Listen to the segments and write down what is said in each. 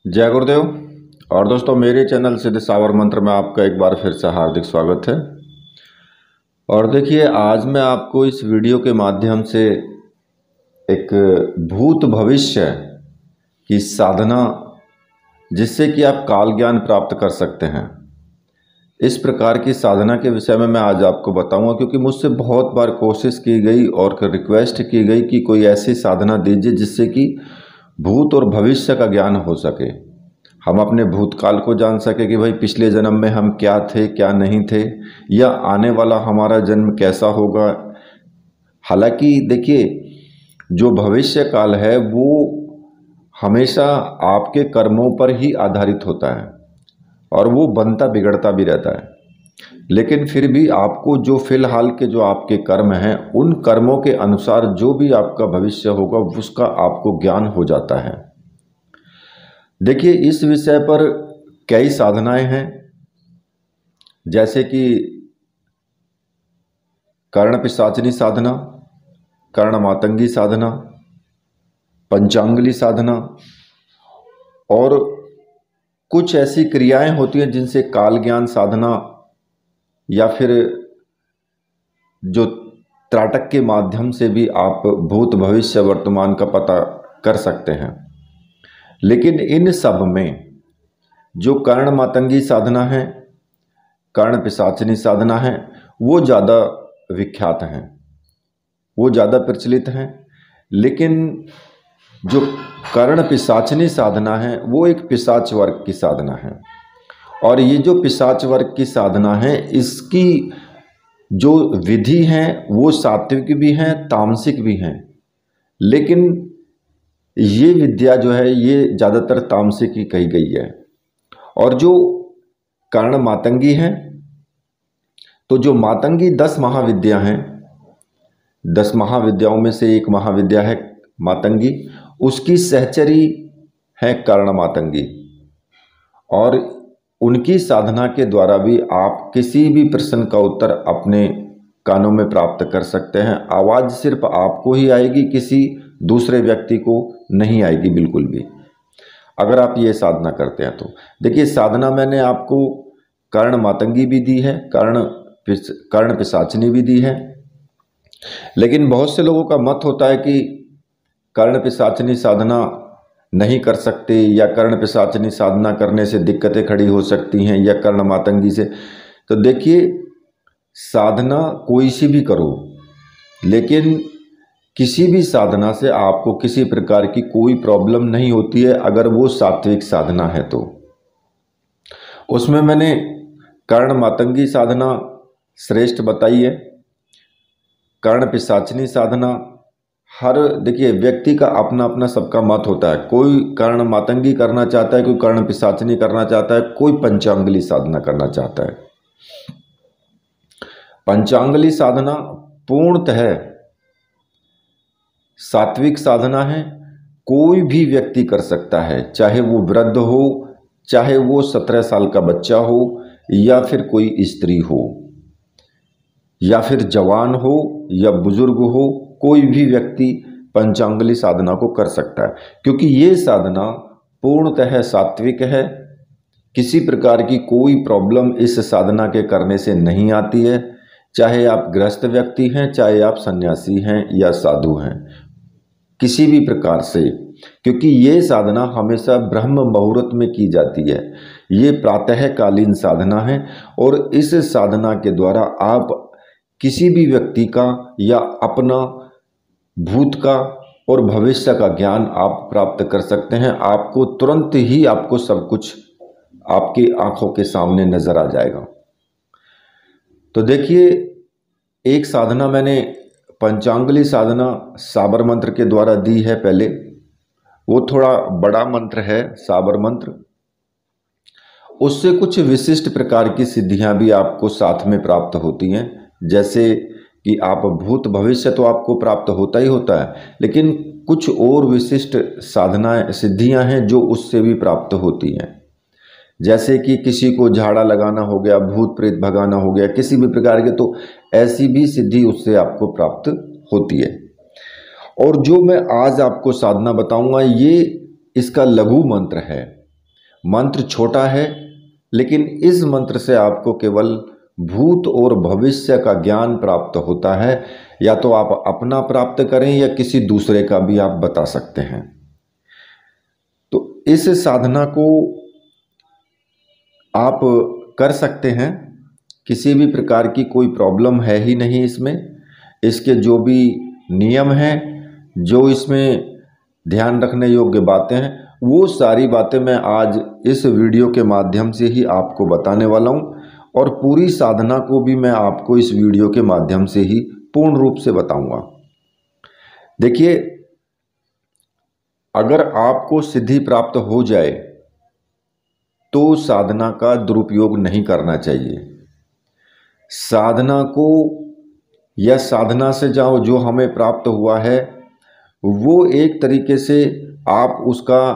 जय गुरुदेव। और दोस्तों, मेरे चैनल सिद्ध सावर मंत्र में आपका एक बार फिर से हार्दिक स्वागत है। और देखिए, आज मैं आपको इस वीडियो के माध्यम से एक भूत भविष्य की साधना, जिससे कि आप काल ज्ञान प्राप्त कर सकते हैं, इस प्रकार की साधना के विषय में मैं आज आपको बताऊंगा। क्योंकि मुझसे बहुत बार कोशिश की गई और रिक्वेस्ट की गई कि कोई ऐसी साधना दीजिए जिससे कि भूत और भविष्य का ज्ञान हो सके, हम अपने भूतकाल को जान सके कि भाई पिछले जन्म में हम क्या थे क्या नहीं थे, या आने वाला हमारा जन्म कैसा होगा। हालांकि देखिए, जो भविष्य काल है वो हमेशा आपके कर्मों पर ही आधारित होता है और वो बनता बिगड़ता भी रहता है। लेकिन फिर भी आपको जो फिलहाल के जो आपके कर्म हैं, उन कर्मों के अनुसार जो भी आपका भविष्य होगा उसका आपको ज्ञान हो जाता है। देखिए, इस विषय पर कई साधनाएं हैं, जैसे कि कर्ण पिशाचनी साधना, कर्ण मातंगी साधना, पंचांगुली साधना, और कुछ ऐसी क्रियाएं होती हैं जिनसे काल ज्ञान साधना या फिर जो त्राटक के माध्यम से भी आप भूत भविष्य वर्तमान का पता कर सकते हैं। लेकिन इन सब में जो कर्ण मातंगी साधना है, कर्ण पिशाचनी साधना है, वो ज़्यादा विख्यात हैं, वो ज़्यादा प्रचलित हैं। लेकिन जो कर्ण पिशाचनी साधना है वो एक पिशाच वर्ग की साधना है। और ये जो पिशाच वर्ग की साधना है, इसकी जो विधि है वो सात्विक भी हैं, तामसिक भी हैं। लेकिन ये विद्या जो है ये ज़्यादातर तामसिक ही कही गई है। और जो कर्ण मातंगी है, तो जो मातंगी 10 महाविद्या हैं, 10 महाविद्याओं में से एक महाविद्या है मातंगी, उसकी सहचरी है कर्ण मातंगी। और उनकी साधना के द्वारा भी आप किसी भी प्रश्न का उत्तर अपने कानों में प्राप्त कर सकते हैं। आवाज़ सिर्फ आपको ही आएगी, किसी दूसरे व्यक्ति को नहीं आएगी बिल्कुल भी, अगर आप ये साधना करते हैं तो। देखिए, साधना मैंने आपको कर्ण मातंगी भी दी है, कर्ण पिशाचनी भी दी है। लेकिन बहुत से लोगों का मत होता है कि कर्ण पिशाचनी साधना नहीं कर सकते, या कर्ण पिशाचनी साधना करने से दिक्कतें खड़ी हो सकती हैं, या कर्ण मातंगी से। तो देखिए, साधना कोई सी भी करो, लेकिन किसी भी साधना से आपको किसी प्रकार की कोई प्रॉब्लम नहीं होती है, अगर वो सात्विक साधना है तो। उसमें मैंने कर्ण मातंगी साधना श्रेष्ठ बताई है। कर्ण पिशाचनी साधना, देखिए, व्यक्ति का अपना अपना सबका मत होता है। कोई कर्ण मातंगी करना चाहता है, कोई कर्ण पिशाचनी करना चाहता है, कोई पंचांगुली साधना करना चाहता है। पंचांगुली साधना पूर्णतः सात्विक साधना है, कोई भी व्यक्ति कर सकता है, चाहे वो वृद्ध हो, चाहे वो 17 साल का बच्चा हो, या फिर कोई स्त्री हो, या फिर जवान हो या बुजुर्ग हो, कोई भी व्यक्ति पंचांगुली साधना को कर सकता है। क्योंकि ये साधना पूर्णतः सात्विक है, किसी प्रकार की कोई प्रॉब्लम इस साधना के करने से नहीं आती है। चाहे आप गृहस्थ व्यक्ति हैं, चाहे आप सन्यासी हैं या साधु हैं, किसी भी प्रकार से। क्योंकि ये साधना हमेशा ब्रह्म मुहूर्त में की जाती है, ये प्रातःकालीन साधना है। और इस साधना के द्वारा आप किसी भी व्यक्ति का या अपना भूत का और भविष्य का ज्ञान आप प्राप्त कर सकते हैं। आपको तुरंत ही आपको सब कुछ आपकी आंखों के सामने नजर आ जाएगा। तो देखिए, एक साधना मैंने पंचांगुली साधना साबर मंत्र के द्वारा दी है पहले। वो थोड़ा बड़ा मंत्र है साबर मंत्र, उससे कुछ विशिष्ट प्रकार की सिद्धियां भी आपको साथ में प्राप्त होती हैं। जैसे कि आप भूत भविष्य तो आपको प्राप्त होता ही होता है, लेकिन कुछ और विशिष्ट साधनाएं सिद्धियां हैं जो उससे भी प्राप्त होती हैं। जैसे कि किसी को झाड़ा लगाना हो गया, भूत प्रेत भगाना हो गया, किसी भी प्रकार के, तो ऐसी भी सिद्धि उससे आपको प्राप्त होती है। और जो मैं आज आपको साधना बताऊंगा, ये इसका लघु मंत्र है। मंत्र छोटा है, लेकिन इस मंत्र से आपको केवल भूत और भविष्य का ज्ञान प्राप्त होता है। या तो आप अपना प्राप्त करें या किसी दूसरे का भी आप बता सकते हैं। तो इस साधना को आप कर सकते हैं, किसी भी प्रकार की कोई प्रॉब्लम है ही नहीं इसमें। इसके जो भी नियम हैं, जो इसमें ध्यान रखने योग्य बातें हैं, वो सारी बातें मैं आज इस वीडियो के माध्यम से ही आपको बताने वाला हूँ, और पूरी साधना को भी मैं आपको इस वीडियो के माध्यम से ही पूर्ण रूप से बताऊंगा। देखिए, अगर आपको सिद्धि प्राप्त हो जाए तो साधना का दुरुपयोग नहीं करना चाहिए। साधना को या साधना से जो हमें प्राप्त हुआ है वो एक तरीके से आप उसका,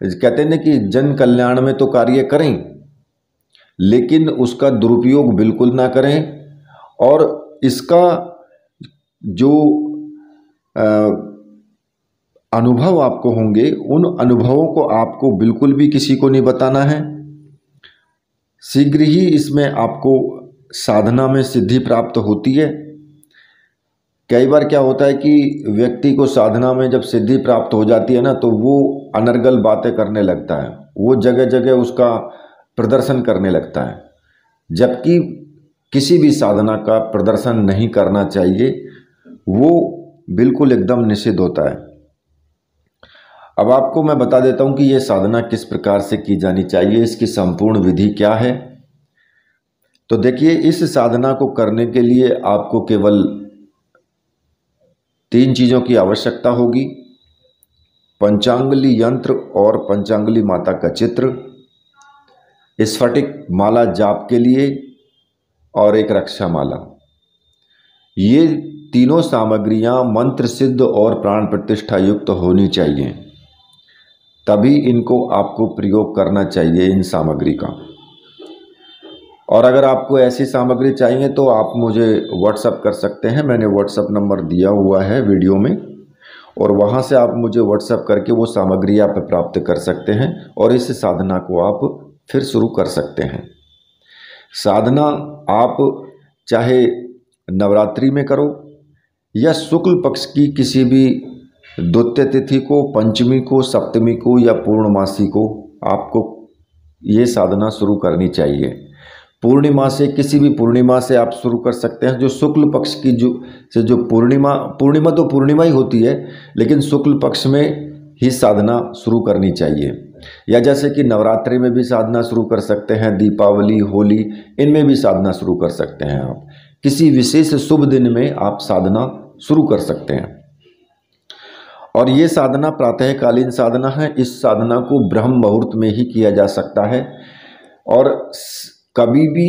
कहते हैं ना कि जन कल्याण में तो कार्य करें, लेकिन उसका दुरुपयोग बिल्कुल ना करें। और इसका जो अनुभव आपको होंगे, उन अनुभवों को आपको बिल्कुल भी किसी को नहीं बताना है। शीघ्र ही इसमें आपको साधना में सिद्धि प्राप्त होती है। कई बार क्या होता है कि व्यक्ति को साधना में जब सिद्धि प्राप्त हो जाती है ना, तो वो अनर्गल बातें करने लगता है, वो जगह जगह उसका प्रदर्शन करने लगता है, जबकि किसी भी साधना का प्रदर्शन नहीं करना चाहिए, वो बिल्कुल एकदम निषिद्ध होता है। अब आपको मैं बता देता हूं कि ये साधना किस प्रकार से की जानी चाहिए, इसकी संपूर्ण विधि क्या है। तो देखिए, इस साधना को करने के लिए आपको केवल 3 चीज़ों की आवश्यकता होगी: पंचांगुली यंत्र और पंचांगुली माता का चित्र, स्फटिक माला जाप के लिए, और एक रक्षा माला। ये तीनों सामग्रियां मंत्र सिद्ध और प्राण प्रतिष्ठा युक्त होनी चाहिए, तभी इनको आपको प्रयोग करना चाहिए इन सामग्री का। और अगर आपको ऐसी सामग्री चाहिए तो आप मुझे व्हाट्सअप कर सकते हैं, मैंने व्हाट्सअप नंबर दिया हुआ है वीडियो में, और वहाँ से आप मुझे व्हाट्सअप करके वो सामग्री आप प्राप्त कर सकते हैं और इस साधना को आप फिर शुरू कर सकते हैं। साधना आप चाहे नवरात्रि में करो या शुक्ल पक्ष की किसी भी द्वितीय तिथि को, पंचमी को, सप्तमी को या पूर्णमासी को आपको ये साधना शुरू करनी चाहिए। पूर्णिमा से, किसी भी पूर्णिमा से आप शुरू कर सकते हैं। जो शुक्ल पक्ष की जो पूर्णिमा तो पूर्णिमा ही होती है, लेकिन शुक्ल पक्ष में ही साधना शुरू करनी चाहिए। या जैसे कि नवरात्रि में भी साधना शुरू कर सकते हैं, दीपावली, होली, इनमें भी साधना शुरू कर सकते हैं। आप किसी विशेष शुभ दिन में आप साधना शुरू कर सकते हैं। और ये साधना प्रातःकालीन साधना है। इस साधना को ब्रह्म मुहूर्त में ही किया जा सकता है, और कभी भी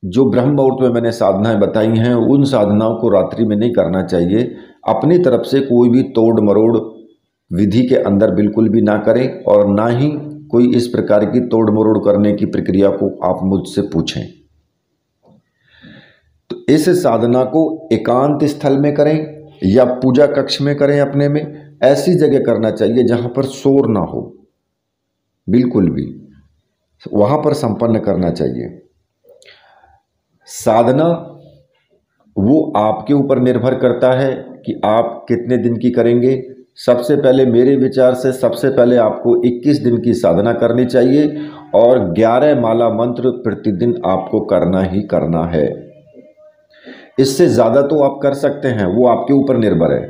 जो ब्रह्म मुहूर्त में मैंने साधनाएं बताई हैं, उन साधनाओं को रात्रि में नहीं करना चाहिए। अपनी तरफ से कोई भी तोड़ मरोड़ विधि के अंदर बिल्कुल भी ना करें, और ना ही कोई इस प्रकार की तोड़ मरोड़ करने की प्रक्रिया को आप मुझसे पूछें। तो इस साधना को एकांत स्थल में करें या पूजा कक्ष में करें, अपने में ऐसी जगह करना चाहिए जहां पर शोर ना हो, बिल्कुल भी वहां पर संपन्न करना चाहिए। साधना वो आपके ऊपर निर्भर करता है कि आप कितने दिन की करेंगे। सबसे पहले मेरे विचार से सबसे पहले आपको 21 दिन की साधना करनी चाहिए, और 11 माला मंत्र प्रतिदिन आपको करना ही करना है। इससे ज़्यादा तो आप कर सकते हैं, वो आपके ऊपर निर्भर है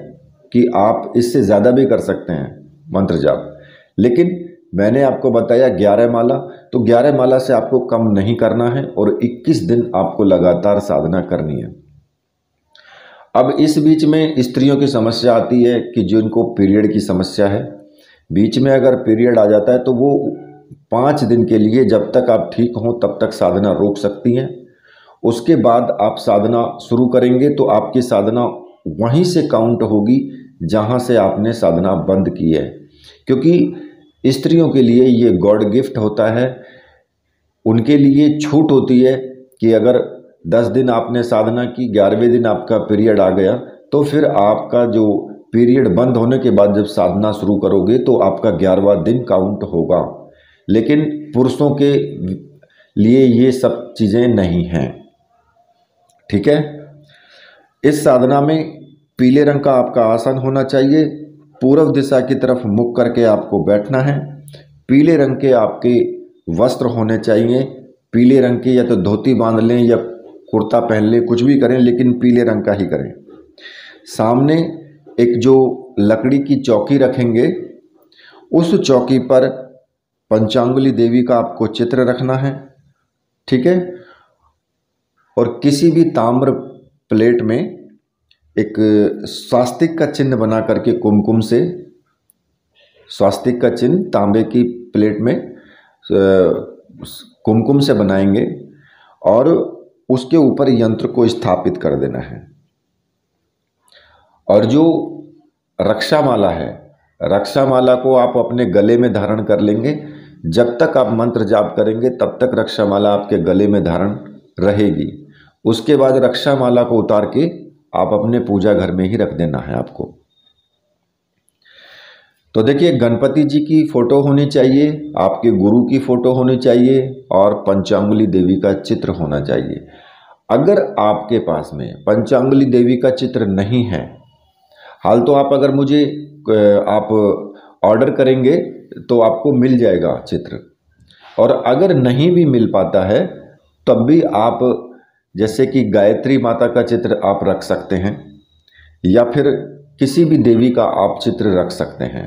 कि आप इससे ज़्यादा भी कर सकते हैं मंत्र जाप, लेकिन मैंने आपको बताया 11 माला, तो 11 माला से आपको कम नहीं करना है, और 21 दिन आपको लगातार साधना करनी है। अब इस बीच में स्त्रियों की समस्या आती है कि जिनको पीरियड की समस्या है, बीच में अगर पीरियड आ जाता है तो वो 5 दिन के लिए, जब तक आप ठीक हों तब तक साधना रोक सकती हैं। उसके बाद आप साधना शुरू करेंगे तो आपकी साधना वहीं से काउंट होगी जहां से आपने साधना बंद की है, क्योंकि स्त्रियों के लिए ये गॉड गिफ्ट होता है। उनके लिए छूट होती है कि अगर 10 दिन आपने साधना की, 11वें दिन आपका पीरियड आ गया, तो फिर आपका जो पीरियड बंद होने के बाद जब साधना शुरू करोगे तो आपका 11वां दिन काउंट होगा। लेकिन पुरुषों के लिए ये सब चीज़ें नहीं हैं। ठीक है। इस साधना में पीले रंग का आपका आसन होना चाहिए। पूर्व दिशा की तरफ मुख करके आपको बैठना है। पीले रंग के आपके वस्त्र होने चाहिए। पीले रंग के, या तो धोती बांध लें या कुर्ता पहन लें, कुछ भी करें, लेकिन पीले रंग का ही करें। सामने एक जो लकड़ी की चौकी रखेंगे, उस चौकी पर पंचांगुली देवी का आपको चित्र रखना है। ठीक है। और किसी भी ताम्र प्लेट में एक स्वास्तिक का चिन्ह बना करके कुमकुम से, स्वास्तिक का चिन्ह तांबे की प्लेट में कुमकुम से बनाएंगे और उसके ऊपर यंत्र को स्थापित कर देना है। और जो रक्षामाला है, रक्षामाला को आप अपने गले में धारण कर लेंगे। जब तक आप मंत्र जाप करेंगे तब तक रक्षामाला आपके गले में धारण रहेगी। उसके बाद रक्षामाला को उतार के आप अपने पूजा घर में ही रख देना है आपको। तो देखिए, गणपति जी की फोटो होनी चाहिए, आपके गुरु की फोटो होनी चाहिए और पंचांगुली देवी का चित्र होना चाहिए। अगर आपके पास में पंचांगुली देवी का चित्र नहीं है, हाल तो आप अगर मुझे आप ऑर्डर करेंगे तो आपको मिल जाएगा चित्र। और अगर नहीं भी मिल पाता है तब भी आप जैसे कि गायत्री माता का चित्र आप रख सकते हैं, या फिर किसी भी देवी का आप चित्र रख सकते हैं।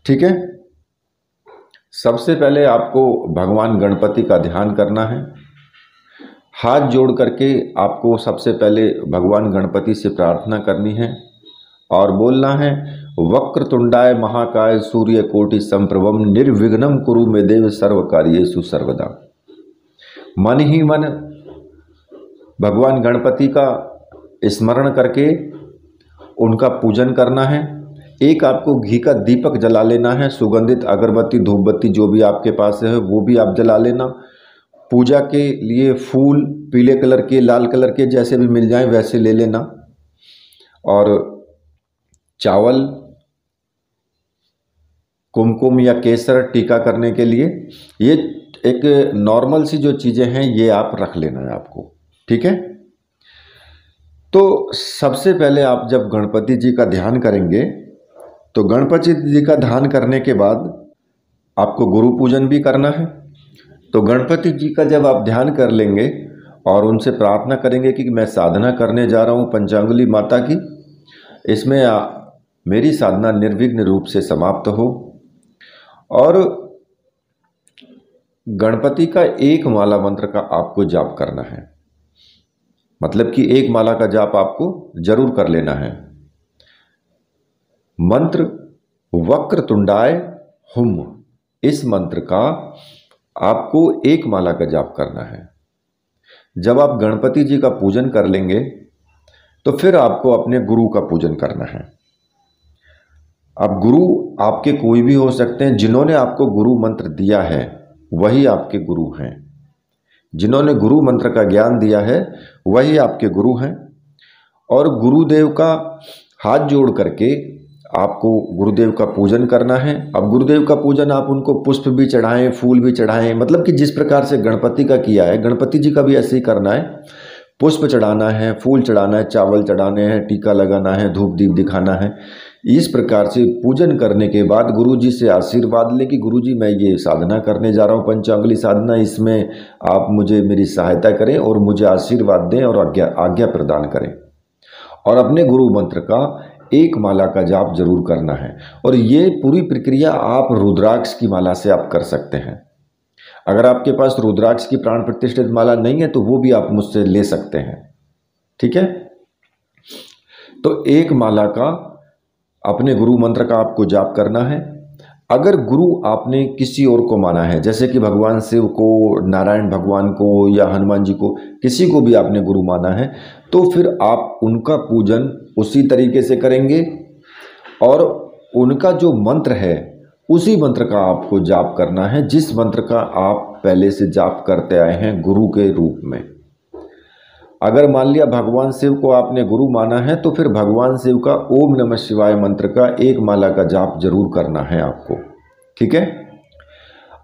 ठीक है। सबसे पहले आपको भगवान गणपति का ध्यान करना है। हाथ जोड़ करके आपको सबसे पहले भगवान गणपति से प्रार्थना करनी है और बोलना है, वक्रतुंडाय महाकाय सूर्यकोटि संप्रभम निर्विघ्नं कुरु मे देव सर्वकार्येषु सर्वदा। मन ही मन भगवान गणपति का स्मरण करके उनका पूजन करना है। एक आपको घी का दीपक जला लेना है। सुगंधित अगरबत्ती, धूपबत्ती जो भी आपके पास है वो भी आप जला लेना। पूजा के लिए फूल पीले कलर के, लाल कलर के, जैसे भी मिल जाए वैसे ले लेना। और चावल, कुमकुम या केसर टीका करने के लिए, ये एक नॉर्मल सी जो चीज़ें हैं ये आप रख लेना है आपको। ठीक है। तो सबसे पहले आप जब गणपति जी का ध्यान करेंगे तो गणपति जी का ध्यान करने के बाद आपको गुरु पूजन भी करना है। तो गणपति जी का जब आप ध्यान कर लेंगे और उनसे प्रार्थना करेंगे कि मैं साधना करने जा रहा हूँ पंचांगुली माता की, इसमें मेरी साधना निर्विघ्न रूप से समाप्त हो। और गणपति का एक माला मंत्र का आपको जाप करना है, मतलब कि एक माला का जाप आपको जरूर कर लेना है। मंत्र वक्रतुंडाय हुम, इस मंत्र का आपको एक माला का जाप करना है। जब आप गणपति जी का पूजन कर लेंगे तो फिर आपको अपने गुरु का पूजन करना है। अब गुरु आपके कोई भी हो सकते हैं। जिन्होंने आपको गुरु मंत्र दिया है वही आपके गुरु हैं। जिन्होंने गुरु मंत्र का ज्ञान दिया है वही आपके गुरु हैं। और गुरुदेव का हाथ जोड़ करके आपको गुरुदेव का पूजन करना है। अब गुरुदेव का पूजन आप उनको पुष्प भी चढ़ाएं, फूल भी चढ़ाएं, मतलब कि जिस प्रकार से गणपति का किया है गणपति जी का भी ऐसे ही करना है। पुष्प चढ़ाना है, फूल चढ़ाना है, चावल चढ़ाने हैं, टीका लगाना है, धूप दीप दिखाना है। इस प्रकार से पूजन करने के बाद गुरु जी से आशीर्वाद लें कि गुरु जी मैं ये साधना करने जा रहा हूँ पंचांगुली साधना, इसमें आप मुझे मेरी सहायता करें और मुझे आशीर्वाद दें और आज्ञा प्रदान करें। और अपने गुरु मंत्र का एक माला का जाप जरूर करना है। और ये पूरी प्रक्रिया आप रुद्राक्ष की माला से आप कर सकते हैं। अगर आपके पास रुद्राक्ष की प्राण प्रतिष्ठित माला नहीं है तो वो भी आप मुझसे ले सकते हैं। ठीक है। तो एक माला का अपने गुरु मंत्र का आपको जाप करना है। अगर गुरु आपने किसी और को माना है, जैसे कि भगवान शिव को, नारायण भगवान को या हनुमान जी को, किसी को भी आपने गुरु माना है, तो फिर आप उनका पूजन उसी तरीके से करेंगे और उनका जो मंत्र है उसी मंत्र का आपको जाप करना है, जिस मंत्र का आप पहले से जाप करते आए हैं गुरु के रूप में। अगर मान लिया भगवान शिव को आपने गुरु माना है तो फिर भगवान शिव का ओम नमः शिवाय मंत्र का एक माला का जाप जरूर करना है आपको। ठीक है।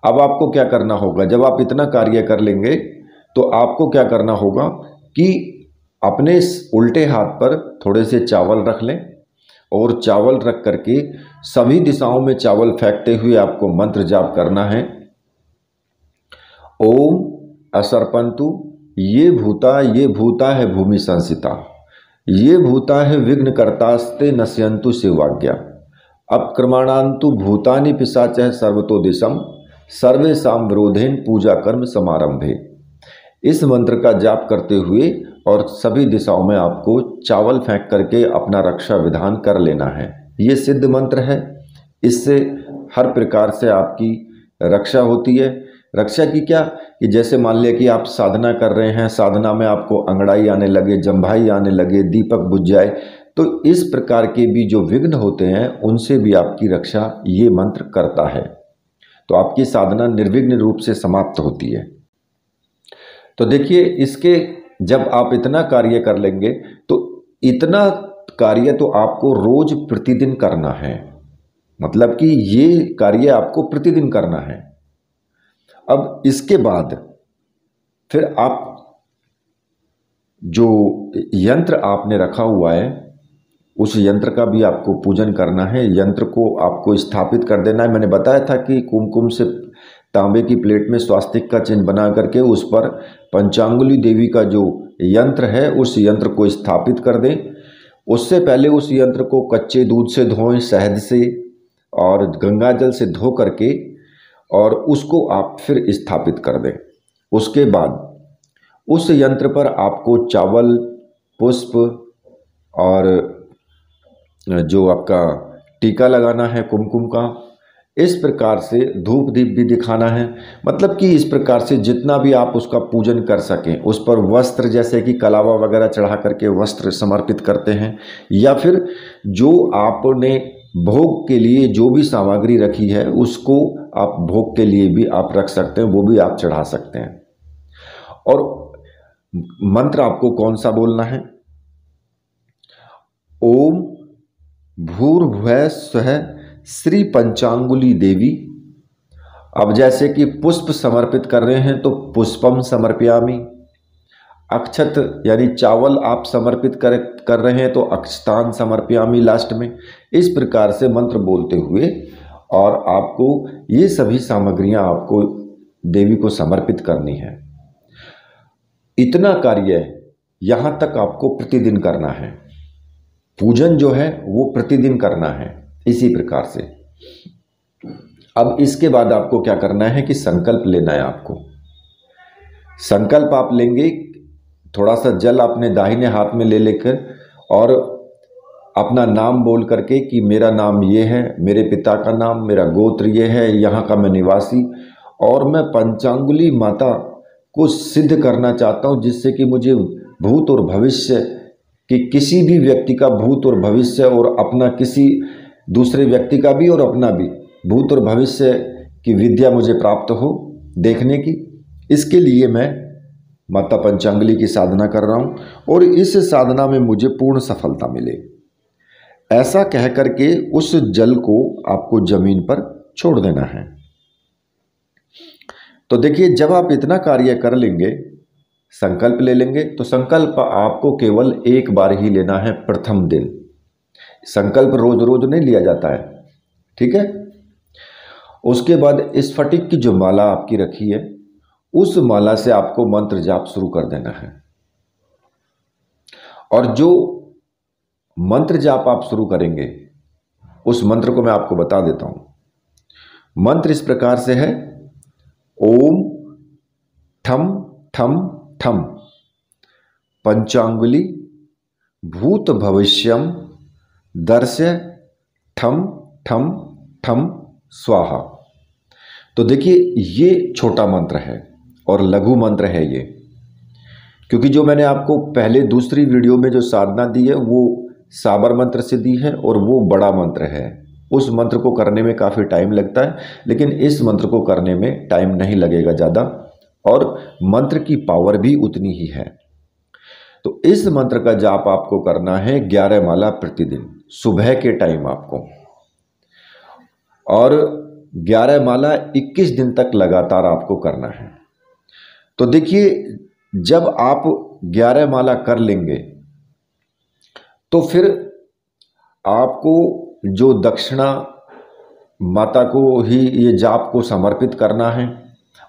अब आपको क्या करना होगा, जब आप इतना कार्य कर लेंगे तो आपको क्या करना होगा कि अपने उल्टे हाथ पर थोड़े से चावल रख लें और चावल रख करके सभी दिशाओं में चावल फेंकते हुए आपको मंत्र जाप करना है। ओम असर्पंतु ये भूता है भूमि संसिता, ये भूता है विघ्न कर्तास्ते नश्यंतु शिवाज्ञा, अपक्रमणांतु भूतानि पिशाचः सर्वतो दिशम सर्वेषां विरोधेन पूजा कर्म समारंभे। इस मंत्र का जाप करते हुए और सभी दिशाओं में आपको चावल फेंक करके अपना रक्षा विधान कर लेना है। ये सिद्ध मंत्र है, इससे हर प्रकार से आपकी रक्षा होती है। रक्षा की क्या कि जैसे मान लिया कि आप साधना कर रहे हैं, साधना में आपको अंगड़ाई आने लगे, जम्भाई आने लगे, दीपक बुझ जाए, तो इस प्रकार के भी जो विघ्न होते हैं उनसे भी आपकी रक्षा ये मंत्र करता है। तो आपकी साधना निर्विघ्न रूप से समाप्त होती है। तो देखिए, इसके जब आप इतना कार्य कर लेंगे तो इतना कार्य तो आपको रोज प्रतिदिन करना है, मतलब कि ये कार्य आपको प्रतिदिन करना है। अब इसके बाद फिर आप जो यंत्र आपने रखा हुआ है उस यंत्र का भी आपको पूजन करना है। यंत्र को आपको स्थापित कर देना है। मैंने बताया था कि कुमकुम से तांबे की प्लेट में स्वास्तिक का चिन्ह बना करके उस पर पंचांगुली देवी का जो यंत्र है उस यंत्र को स्थापित कर दें। उससे पहले उस यंत्र को कच्चे दूध से धोएं, शहद से और गंगा जल से धो करके, और उसको आप फिर स्थापित कर दें। उसके बाद उस यंत्र पर आपको चावल, पुष्प और जो आपका टीका लगाना है कुमकुम का, इस प्रकार से धूप दीप भी दिखाना है। मतलब कि इस प्रकार से जितना भी आप उसका पूजन कर सकें, उस पर वस्त्र जैसे कि कलावा वगैरह चढ़ा करके वस्त्र समर्पित करते हैं, या फिर जो आपने भोग के लिए जो भी सामग्री रखी है उसको आप भोग के लिए भी आप रख सकते हैं, वो भी आप चढ़ा सकते हैं। और मंत्र आपको कौन सा बोलना है? ओम भूर्भुवः स्वः श्री पंचांगुली देवी। अब जैसे कि पुष्प समर्पित कर रहे हैं तो पुष्पम समर्पयामि, अक्षत यानी चावल आप समर्पित कर रहे हैं तो अक्षतान समर्पयामि लास्ट में। इस प्रकार से मंत्र बोलते हुए और आपको ये सभी सामग्रियां आपको देवी को समर्पित करनी है। इतना कार्य यहाँ तक आपको प्रतिदिन करना है। पूजन जो है वो प्रतिदिन करना है इसी प्रकार से। अब इसके बाद आपको क्या करना है कि संकल्प लेना है। आपको संकल्प आप लेंगे, थोड़ा सा जल अपने दाहिने हाथ में ले लेकर और अपना नाम बोल करके कि मेरा नाम ये है, मेरे पिता का नाम, मेरा गोत्र ये है, यहाँ का मैं निवासी, और मैं पंचांगुली माता को सिद्ध करना चाहता हूँ जिससे कि मुझे भूत और भविष्य कि किसी भी व्यक्ति का भूत और भविष्य और अपना किसी दूसरे व्यक्ति का भी और अपना भी भूत और भविष्य की विद्या मुझे प्राप्त हो देखने की। इसके लिए मैं माता पंचांगुली की साधना कर रहा हूँ और इस साधना में मुझे पूर्ण सफलता मिले, ऐसा कह करके उस जल को आपको जमीन पर छोड़ देना है। तो देखिए, जब आप इतना कार्य कर लेंगे, संकल्प ले लेंगे, तो संकल्प आपको केवल एक बार ही लेना है प्रथम दिन। संकल्प रोज रोज नहीं लिया जाता है, ठीक है। उसके बाद इस स्फटिक की जो माला आपकी रखी है उस माला से आपको मंत्र जाप शुरू कर देना है। और जो मंत्र जाप आप शुरू करेंगे उस मंत्र को मैं आपको बता देता हूं। मंत्र इस प्रकार से है, ओम ठम ठम ठम पंचांगुली भूत भविष्यम दर्श्य ठम ठम ठम स्वाहा। तो देखिए, ये छोटा मंत्र है और लघु मंत्र है ये, क्योंकि जो मैंने आपको पहले दूसरी वीडियो में जो साधना दी है वो साबर मंत्र से दी है और वो बड़ा मंत्र है। उस मंत्र को करने में काफ़ी टाइम लगता है, लेकिन इस मंत्र को करने में टाइम नहीं लगेगा ज़्यादा, और मंत्र की पावर भी उतनी ही है। तो इस मंत्र का जाप आपको करना है 11 माला प्रतिदिन सुबह के टाइम आपको। और 11 माला 21 दिन तक लगातार आपको करना है। तो देखिए, जब आप 11 माला कर लेंगे तो फिर आपको जो दक्षिणा माता को ही ये जाप को समर्पित करना है,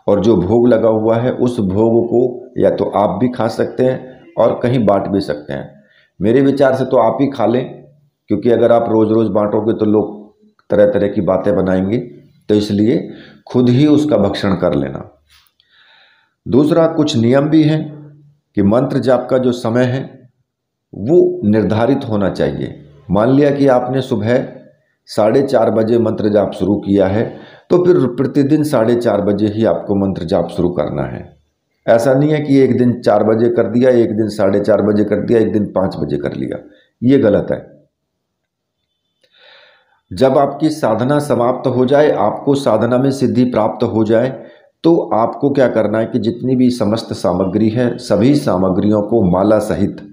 और जो भोग लगा हुआ है उस भोग को या तो आप भी खा सकते हैं और कहीं बांट भी सकते हैं। मेरे विचार से तो आप ही खा लें, क्योंकि अगर आप रोज़ रोज़ बांटोगे तो लोग तरह तरह की बातें बनाएंगे, तो इसलिए खुद ही उसका भक्षण कर लेना। दूसरा, कुछ नियम भी हैं कि मंत्र जाप का जो समय है वो निर्धारित होना चाहिए। मान लिया कि आपने सुबह 4:30 बजे मंत्र जाप शुरू किया है, तो फिर प्रतिदिन 4:30 बजे ही आपको मंत्र जाप शुरू करना है। ऐसा नहीं है कि एक दिन 4 बजे कर दिया, एक दिन 4:30 बजे कर दिया, एक दिन 5 बजे कर लिया, ये गलत है। जब आपकी साधना समाप्त हो जाए, आपको साधना में सिद्धि प्राप्त हो जाए, तो आपको क्या करना है कि जितनी भी समस्त सामग्री है, सभी सामग्रियों को माला सहित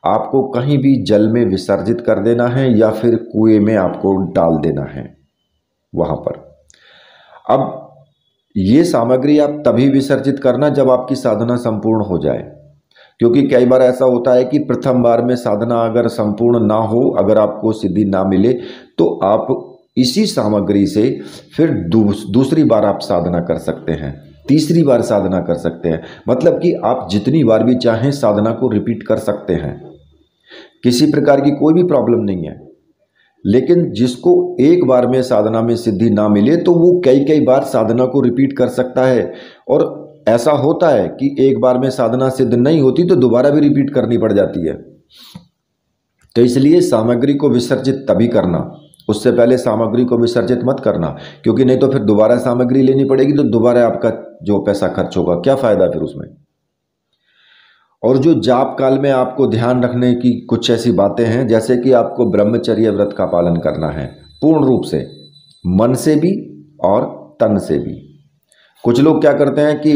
आपको कहीं भी जल में विसर्जित कर देना है या फिर कुएं में आपको डाल देना है वहाँ पर। अब ये सामग्री आप तभी विसर्जित करना जब आपकी साधना संपूर्ण हो जाए, क्योंकि कई बार ऐसा होता है कि प्रथम बार में साधना अगर संपूर्ण ना हो, अगर आपको सिद्धि ना मिले, तो आप इसी सामग्री से फिर दूसरी बार आप साधना कर सकते हैं, तीसरी बार साधना कर सकते हैं। मतलब कि आप जितनी बार भी चाहें साधना को रिपीट कर सकते हैं, किसी प्रकार की कोई भी प्रॉब्लम नहीं है। लेकिन जिसको एक बार में साधना में सिद्धि ना मिले, तो वो कई कई बार साधना को रिपीट कर सकता है। और ऐसा होता है कि एक बार में साधना सिद्ध नहीं होती तो दोबारा भी रिपीट करनी पड़ जाती है। तो इसलिए सामग्री को विसर्जित तभी करना, उससे पहले सामग्री को विसर्जित मत करना, क्योंकि नहीं तो फिर दोबारा सामग्री लेनी पड़ेगी, तो दोबारा आपका जो पैसा खर्च होगा, क्या फायदा फिर उसमें। और जो जाप काल में आपको ध्यान रखने की कुछ ऐसी बातें हैं, जैसे कि आपको ब्रह्मचर्य व्रत का पालन करना है पूर्ण रूप से, मन से भी और तन से भी। कुछ लोग क्या करते हैं कि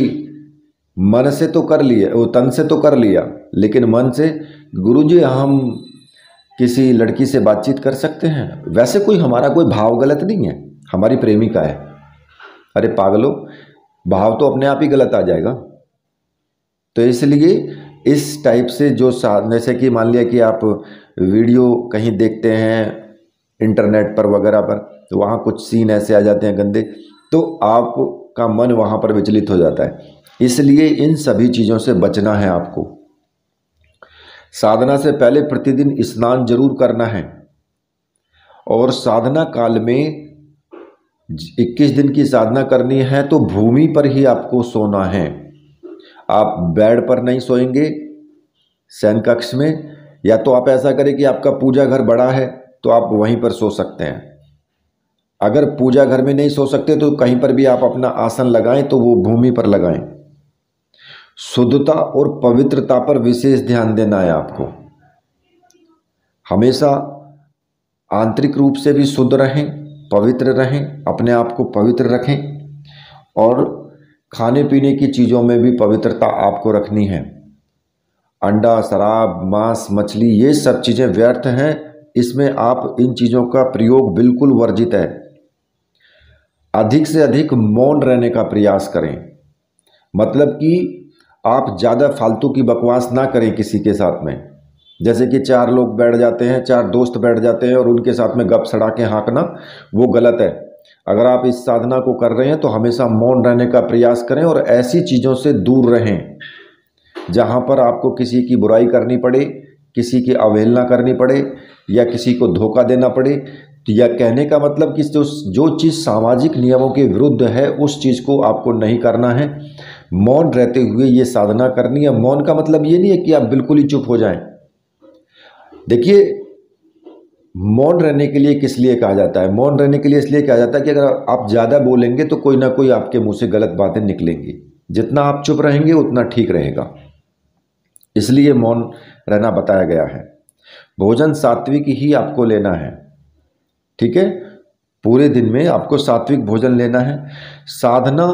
मन से तो कर लिया, वो तन से तो कर लिया, लेकिन मन से गुरुजी हम किसी लड़की से बातचीत कर सकते हैं, वैसे कोई हमारा कोई भाव गलत नहीं है, हमारी प्रेमिका है। अरे पागलो, भाव तो अपने आप ही गलत आ जाएगा। तो इसलिए इस टाइप से जो जैसे कि मान लिया कि आप वीडियो कहीं देखते हैं इंटरनेट पर वगैरह पर, तो वहाँ कुछ सीन ऐसे आ जाते हैं गंदे, तो आपका मन वहाँ पर विचलित हो जाता है। इसलिए इन सभी चीज़ों से बचना है आपको। साधना से पहले प्रतिदिन स्नान जरूर करना है, और साधना काल में 21 दिन की साधना करनी है तो भूमि पर ही आपको सोना है। आप बेड पर नहीं सोएंगे शयन कक्ष में, या तो आप ऐसा करें कि आपका पूजा घर बड़ा है तो आप वहीं पर सो सकते हैं। अगर पूजा घर में नहीं सो सकते तो कहीं पर भी आप अपना आसन लगाएं तो वो भूमि पर लगाएं। शुद्धता और पवित्रता पर विशेष ध्यान देना है आपको। हमेशा आंतरिक रूप से भी शुद्ध रहें, पवित्र रहें, अपने आप को पवित्र रखें, और खाने पीने की चीज़ों में भी पवित्रता आपको रखनी है। अंडा, शराब, मांस, मछली, ये सब चीज़ें व्यर्थ हैं, इसमें आप इन चीज़ों का प्रयोग बिल्कुल वर्जित है। अधिक से अधिक मौन रहने का प्रयास करें, मतलब कि आप ज़्यादा फालतू की बकवास ना करें किसी के साथ में। जैसे कि 4 लोग बैठ जाते हैं, 4 दोस्त बैठ जाते हैं और उनके साथ में गप सड़ा के हाँकना, वो गलत है। अगर आप इस साधना को कर रहे हैं तो हमेशा मौन रहने का प्रयास करें और ऐसी चीज़ों से दूर रहें जहाँ पर आपको किसी की बुराई करनी पड़े, किसी की अवहेलना करनी पड़े, या किसी को धोखा देना पड़े। तो यह कहने का मतलब कि जो चीज़ सामाजिक नियमों के विरुद्ध है उस चीज़ को आपको नहीं करना है। मौन रहते हुए ये साधना करनी है। मौन का मतलब ये नहीं है कि आप बिल्कुल ही चुप हो जाएं। देखिए, मौन रहने के लिए किस लिए कहा जाता है? मौन रहने के लिए इसलिए कहा जाता है कि अगर आप ज़्यादा बोलेंगे तो कोई ना कोई आपके मुंह से गलत बातें निकलेंगी। जितना आप चुप रहेंगे उतना ठीक रहेगा, इसलिए मौन रहना बताया गया है। भोजन सात्विक ही आपको लेना है, ठीक है? पूरे दिन में आपको सात्विक भोजन लेना है। साधना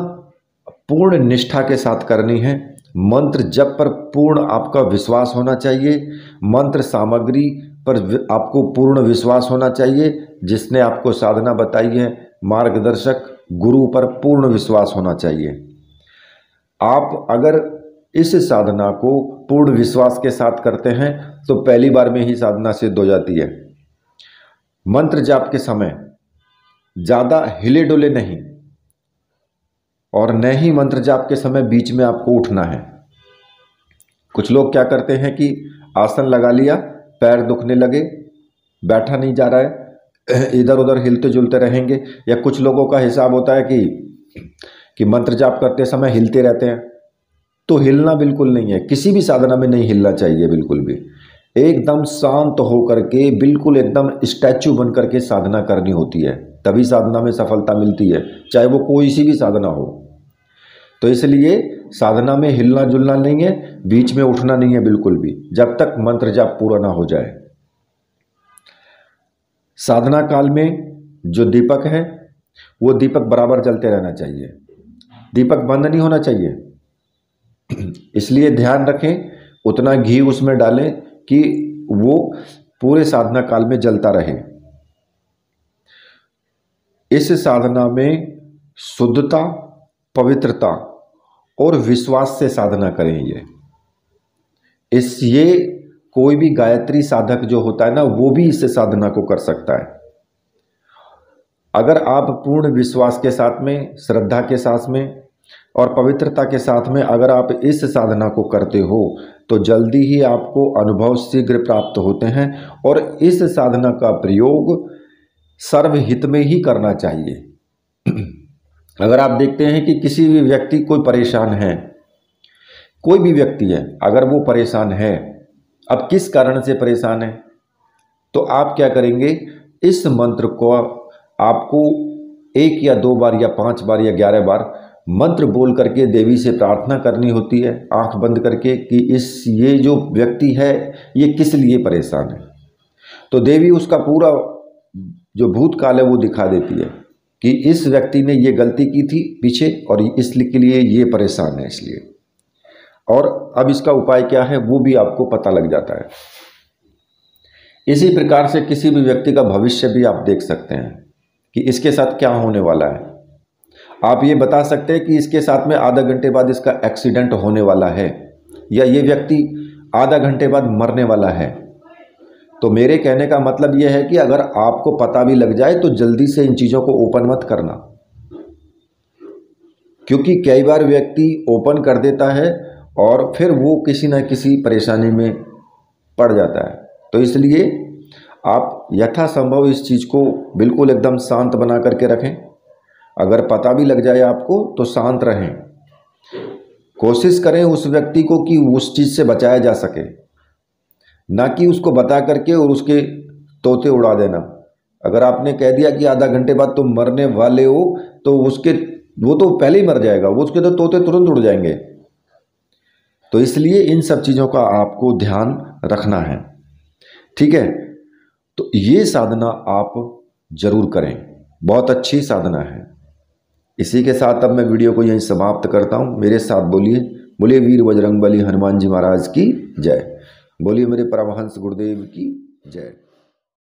पूर्ण निष्ठा के साथ करनी है। मंत्र जप पर पूर्ण आपका विश्वास होना चाहिए। मंत्र सामग्री पर आपको पूर्ण विश्वास होना चाहिए। जिसने आपको साधना बताई है मार्गदर्शक गुरु पर पूर्ण विश्वास होना चाहिए। आप अगर इस साधना को पूर्ण विश्वास के साथ करते हैं तो पहली बार में ही साधना सिद्ध हो जाती है। मंत्र जाप के समय ज़्यादा हिले डुले नहीं, और न ही मंत्र जाप के समय बीच में आपको उठना है। कुछ लोग क्या करते हैं कि आसन लगा लिया, पैर दुखने लगे, बैठा नहीं जा रहा है, इधर उधर हिलते जुलते रहेंगे। या कुछ लोगों का हिसाब होता है कि मंत्र जाप करते समय हिलते रहते हैं, तो हिलना बिल्कुल नहीं है। किसी भी साधना में नहीं हिलना चाहिए बिल्कुल भी। एकदम शांत होकर के, बिल्कुल एकदम स्टैचू बन करके साधना करनी होती है, तभी साधना में सफलता मिलती है, चाहे वो कोई सी भी साधना हो। तो इसलिए साधना में हिलना जुलना नहीं है, बीच में उठना नहीं है बिल्कुल भी, जब तक मंत्र जाप पूरा ना हो जाए। साधना काल में जो दीपक है वो दीपक बराबर जलते रहना चाहिए, दीपक बंद नहीं होना चाहिए। इसलिए ध्यान रखें, उतना घी उसमें डालें कि वो पूरे साधना काल में जलता रहे। इस साधना में शुद्धता, पवित्रता और विश्वास से साधना करें। ये कोई भी गायत्री साधक जो होता है ना, वो भी इस साधना को कर सकता है। अगर आप पूर्ण विश्वास के साथ में, श्रद्धा के साथ में और पवित्रता के साथ में अगर आप इस साधना को करते हो तो जल्दी ही आपको अनुभव शीघ्र प्राप्त होते हैं। और इस साधना का प्रयोग सर्वहित में ही करना चाहिए। अगर आप देखते हैं कि किसी भी व्यक्ति कोई परेशान है, कोई भी व्यक्ति है, अगर वो परेशान है, अब किस कारण से परेशान है, तो आप क्या करेंगे, इस मंत्र को आपको 1 या 2 बार या 5 बार या 11 बार मंत्र बोल करके देवी से प्रार्थना करनी होती है, आंख बंद करके, कि ये जो व्यक्ति है ये किस लिए परेशान है। तो देवी उसका पूरा जो भूतकाल है वो दिखा देती है कि इस व्यक्ति ने ये गलती की थी पीछे और इसलिए के लिए ये परेशान है, इसलिए, और अब इसका उपाय क्या है वो भी आपको पता लग जाता है। इसी प्रकार से किसी भी व्यक्ति का भविष्य भी आप देख सकते हैं कि इसके साथ क्या होने वाला है। आप ये बता सकते हैं कि इसके साथ में आधा घंटे बाद इसका एक्सीडेंट होने वाला है, या ये व्यक्ति आधा घंटे बाद मरने वाला है। तो मेरे कहने का मतलब यह है कि अगर आपको पता भी लग जाए तो जल्दी से इन चीज़ों को ओपन मत करना, क्योंकि कई बार व्यक्ति ओपन कर देता है और फिर वो किसी न किसी परेशानी में पड़ जाता है। तो इसलिए आप यथासंभव इस चीज़ को बिल्कुल एकदम शांत बना करके रखें। अगर पता भी लग जाए आपको तो शांत रहें, कोशिश करें उस व्यक्ति को कि उस चीज़ से बचाया जा सके, ना कि उसको बता करके और उसके तोते उड़ा देना। अगर आपने कह दिया कि आधा घंटे बाद तुम मरने वाले हो, तो वो तो पहले ही मर जाएगा, वो उसके तो तोते तुरंत उड़ जाएंगे। तो इसलिए इन सब चीज़ों का आपको ध्यान रखना है, ठीक है। तो ये साधना आप जरूर करें, बहुत अच्छी साधना है। इसी के साथ अब मैं वीडियो को यहीं समाप्त करता हूँ। मेरे साथ बोलिए वीर बजरंगबली हनुमान जी महाराज की जय। बोलिए मेरे परमहंस गुरुदेव की जय।